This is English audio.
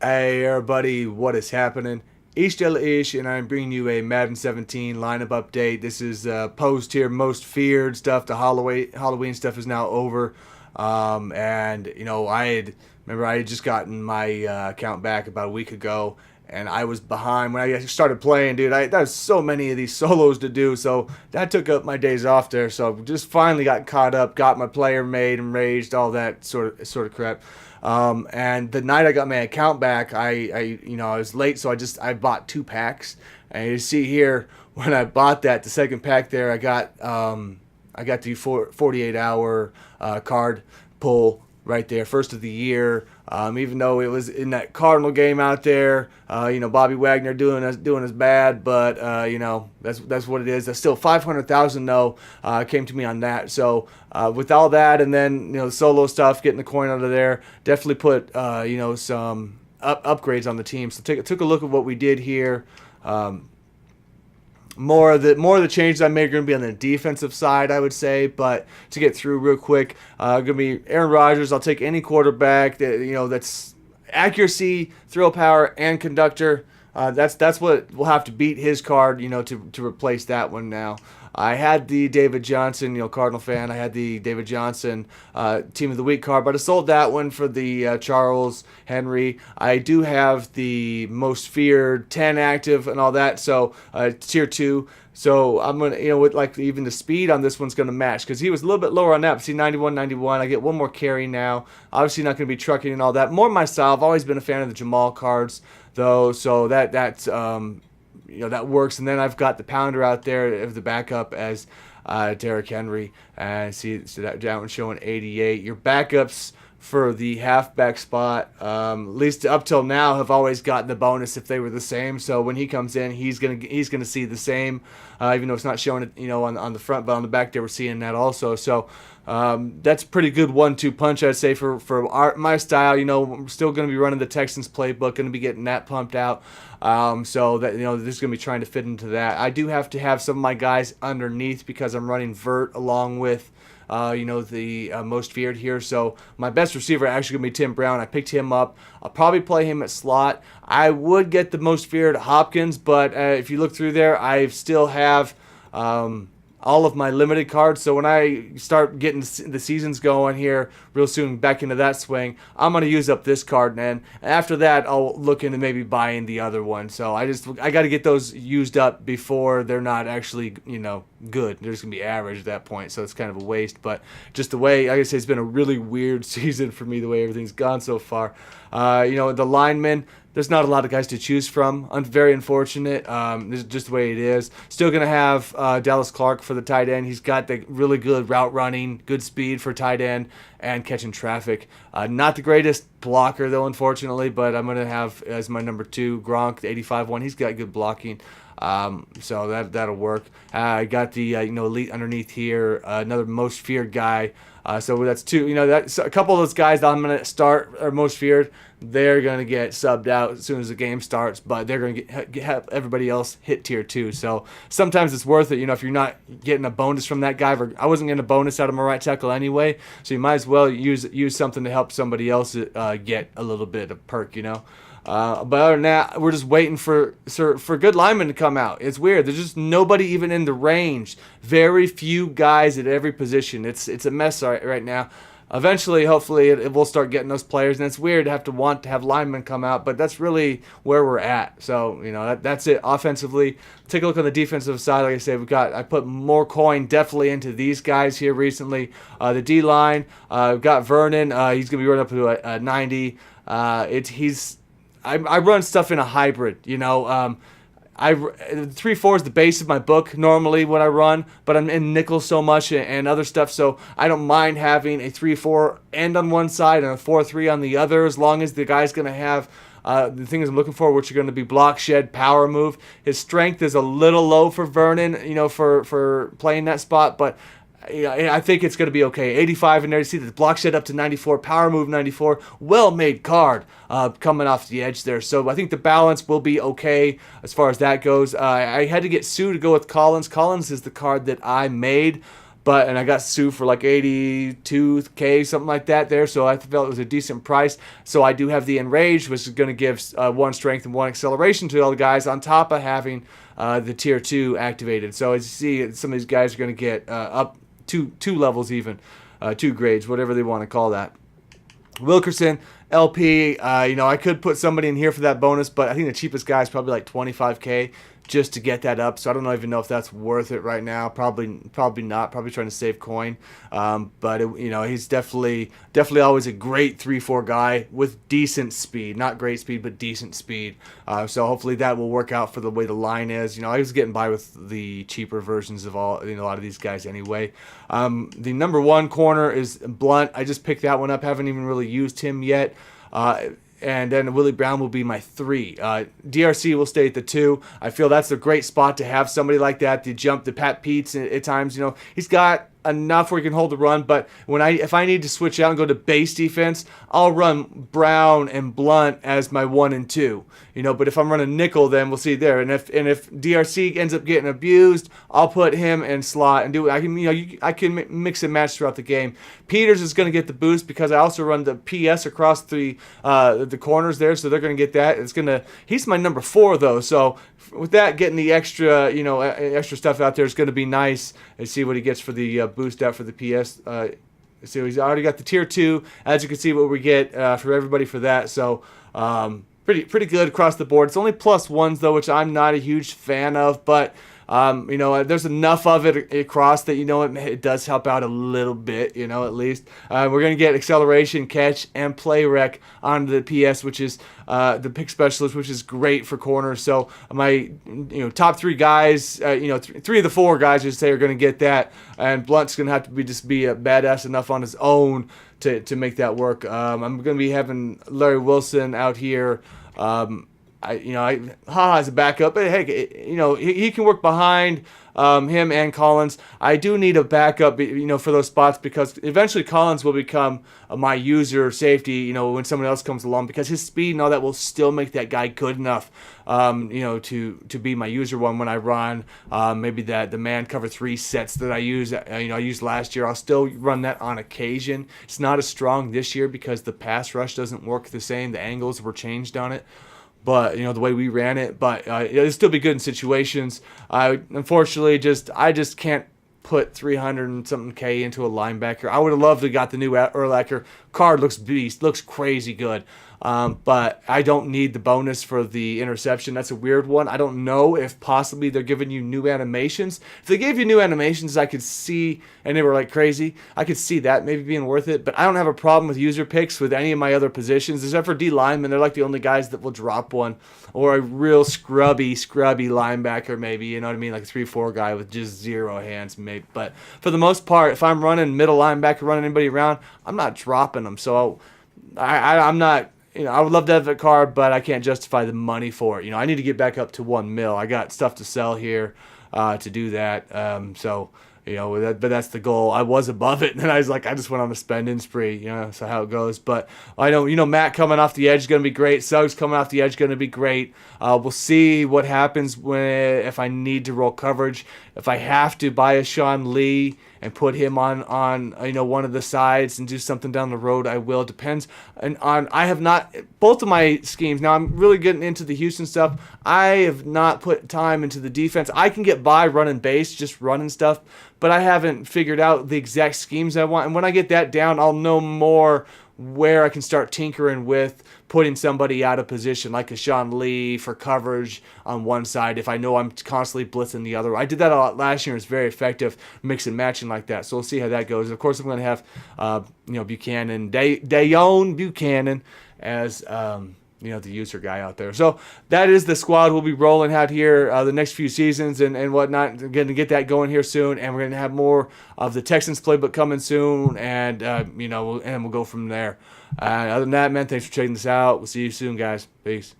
Hey everybody, what is happening? Ish Della Ish, and I'm bringing you a Madden 17 lineup update. This is post here, most feared stuff. The Halloween stuff is now over, and I had just gotten my account back about a week ago, and I was behind when I started playing, dude. That was so many of these solos to do, so that took up my days off there. So just finally got caught up, got my player made, enraged, all that sort of crap. And the night I got my account back, I was late, so I bought 2 packs. And you see here when I bought the second pack there, I got the 48-hour card pull right there, first of the year. Even though it was in that Cardinal game out there, Bobby Wagner doing his bad, but that's what it is. That's still 500,000 though. Came to me on that. So with all that, and then the solo stuff, getting the coin out of there, definitely put some upgrades on the team. So took a look at what we did here. More of the changes I made are going to be on the defensive side, I would say. But to get through real quick, going to be Aaron Rodgers. I'll take any quarterback that's accuracy, throw power, and conductor. That's what will have to beat his card, to replace that one now. I had the David Johnson, Cardinal fan. I had the David Johnson Team of the Week card, but I sold that one for the Charles Henry. I do have the most feared 10 active and all that, so tier 2. So I'm going to, with even the speed on this one's going to match because he was a little bit lower on that. See, 91, 91. I get one more carry now. Obviously not going to be trucking and all that. More my style. I've always been a fan of the Jamal cards, though, so that's that works. And then I've got the pounder out there of the backup as Derrick Henry. And see, so that one's showing 88. Your backups for the halfback spot, at least up till now, have always gotten the bonus if they were the same. So when he comes in, he's gonna see the same, even though it's not showing it, on the front, but on the back there we're seeing that also. So that's a pretty good 1-2 punch, I'd say, for my style. I'm still going to be running the Texans playbook, going to be getting that pumped out. So that this is going to be trying to fit into that. I do have to have some of my guys underneath because I'm running vert along with the most feared here. So my best receiver actually going to be Tim Brown. I picked him up. I'll probably play him at slot. I would get the most feared Hopkins, but if you look through there, I still have all of my limited cards. So when I start getting the seasons going here real soon, back into that swing, I'm going to use up this card, and after that, I'll look into maybe buying the other one. So I got to get those used up before they're not actually, good. They're just going to be average at that point, so it's kind of a waste. But just the way, like I say, it's been a really weird season for me, the way everything's gone so far. The linemen, there's not a lot of guys to choose from. Very unfortunate. This is just the way it is. Still going to have Dallas Clark for the tight end. He's got the really good route running, good speed for tight end, and catching traffic. Not the greatest blocker, though, unfortunately, but I'm going to have as my number 2, Gronk, the 85 one. He's got good blocking. So that'll work. I got the elite underneath here. Another most feared guy. So that's 2. That's a couple of those guys that I'm gonna start are most feared. They're gonna get subbed out as soon as the game starts, but they're gonna have everybody else hit tier 2. So sometimes it's worth it. If you're not getting a bonus from that guy, I wasn't getting a bonus out of my right tackle anyway. So you might as well use something to help somebody else get a little bit of perk. But other than that, we're just waiting for good linemen to come out. It's weird. There's just nobody even in the range. Very few guys at every position. It's a mess right now. Eventually, hopefully, it will start getting those players. And it's weird to want to have linemen come out, but that's really where we're at. So, that's it offensively. Take a look on the defensive side. Like I said, I put more coin definitely into these guys here recently. The D-line, we've got Vernon. He's going to be running up to a 90. I run stuff in a hybrid, 3-4 is the base of my book normally when I run, but I'm in nickel so much and other stuff, so I don't mind having a 3-4 end on one side and a 4-3 on the other, as long as the guy's going to have the things I'm looking for, which are going to be block, shed, power move. His strength is a little low for Vernon, for playing that spot, but I think it's going to be okay. 85 in there. You see the block shed up to 94, power move 94. Well-made card coming off the edge there. So I think the balance will be okay as far as that goes. I had to get Sue to go with Collins. Collins is the card that I made, and I got Sue for like 82K, something like that there. So I felt it was a decent price. So I do have the Enraged, which is going to give 1 strength and 1 acceleration to all the guys on top of having the tier 2 activated. So as you see, some of these guys are going to get up two levels even, 2 grades, whatever they want to call that. Wilkerson, LP, I could put somebody in here for that bonus, but I think the cheapest guy is probably like 25K just to get that up. So I don't even know if that's worth it right now. Probably not. Probably trying to save coin. But he's definitely always a great 3-4 guy with decent speed. Not great speed, but decent speed. So hopefully that will work out for the way the line is. I was getting by with the cheaper versions of a lot of these guys anyway. The number 1 corner is Blunt. I just picked that one up. Haven't even really used him yet. And then Willie Brown will be my 3. DRC will stay at the 2. I feel that's a great spot to have somebody like that to jump the Pat Peets at times. He's got enough where he can hold the run, but if I need to switch out and go to base defense, I'll run Brown and Blunt as my 1 and 2. But if I'm running nickel, then we'll see there. And if DRC ends up getting abused, I'll put him in slot and do it. I can mix and match throughout the game. Peters is going to get the boost because I also run the PS across the corners there, so they're going to get that. He's my number 4 though, so with that, getting the extra stuff out there is going to be nice. And see what he gets for the boost out for the PS. So he's already got the tier 2. As you can see, what we get for everybody for that. So pretty good across the board. It's only +1s though, which I'm not a huge fan of, but there's enough of it across that it does help out a little bit, at least. We're going to get acceleration, catch, and play rec onto the PS, which is the pick specialist, which is great for corners. So my top 3 guys, 3 of the 4 guys, I should say, are going to get that, and Blunt's going to have to be a badass enough on his own to make that work. I'm going to be having Larry Wilson out here. As a backup, but heck, he can work behind him and Collins. I do need a backup, for those spots because eventually Collins will become my user safety, when someone else comes along, because his speed and all that will still make that guy good enough, to be my user one when I run. Maybe the man cover 3 sets that I use, I used last year. I'll still run that on occasion. It's not as strong this year because the pass rush doesn't work the same. The angles were changed on it. But the way we ran it, but it'll still be good in situations. Unfortunately, I just can't put 300 and something K into a linebacker. I would have loved to have got the new Urlacher. Card looks beast, looks crazy good. But I don't need the bonus for the interception. That's a weird one. I don't know if possibly they're giving you new animations. If they gave you new animations, I could see, and they were like crazy, I could see that maybe being worth it. But I don't have a problem with user picks with any of my other positions, except for D linemen. They're like the only guys that will drop one, or a real scrubby linebacker, maybe. You know what I mean? Like a 3-4 guy with just 0 hands, maybe. But for the most part, if I'm running middle linebacker, running anybody around, I'm not dropping them. So I'm not. I would love to have that card, but I can't justify the money for it. I need to get back up to 1 mil. I got stuff to sell here to do that. But that's the goal. I was above it, and then I was like, I just went on a spending spree. So how it goes. But I know, Matt coming off the edge is going to be great. Suggs coming off the edge is going to be great. We'll see what happens if I need to roll coverage. If I have to buy a Sean Lee and put him on one of the sides and do something down the road, I will. Depends on I have not both of my schemes. Now I'm really getting into the Houston stuff. I have not put time into the defense. I can get by running base, just running stuff, but I haven't figured out the exact schemes I want. And when I get that down, I'll know more where I can start tinkering with putting somebody out of position, like a Sean Lee for coverage on one side, if I know I'm constantly blitzing the other. I did that a lot last year. It's very effective, mix and matching like that. So we'll see how that goes. Of course, I'm going to have Buchanan, Dayon Buchanan as the user guy out there. So that is the squad we'll be rolling out here the next few seasons and whatnot. We're going to get that going here soon, and we're going to have more of the Texans playbook coming soon, and we'll go from there. Other than that, man, thanks for checking this out. We'll see you soon, guys. Peace.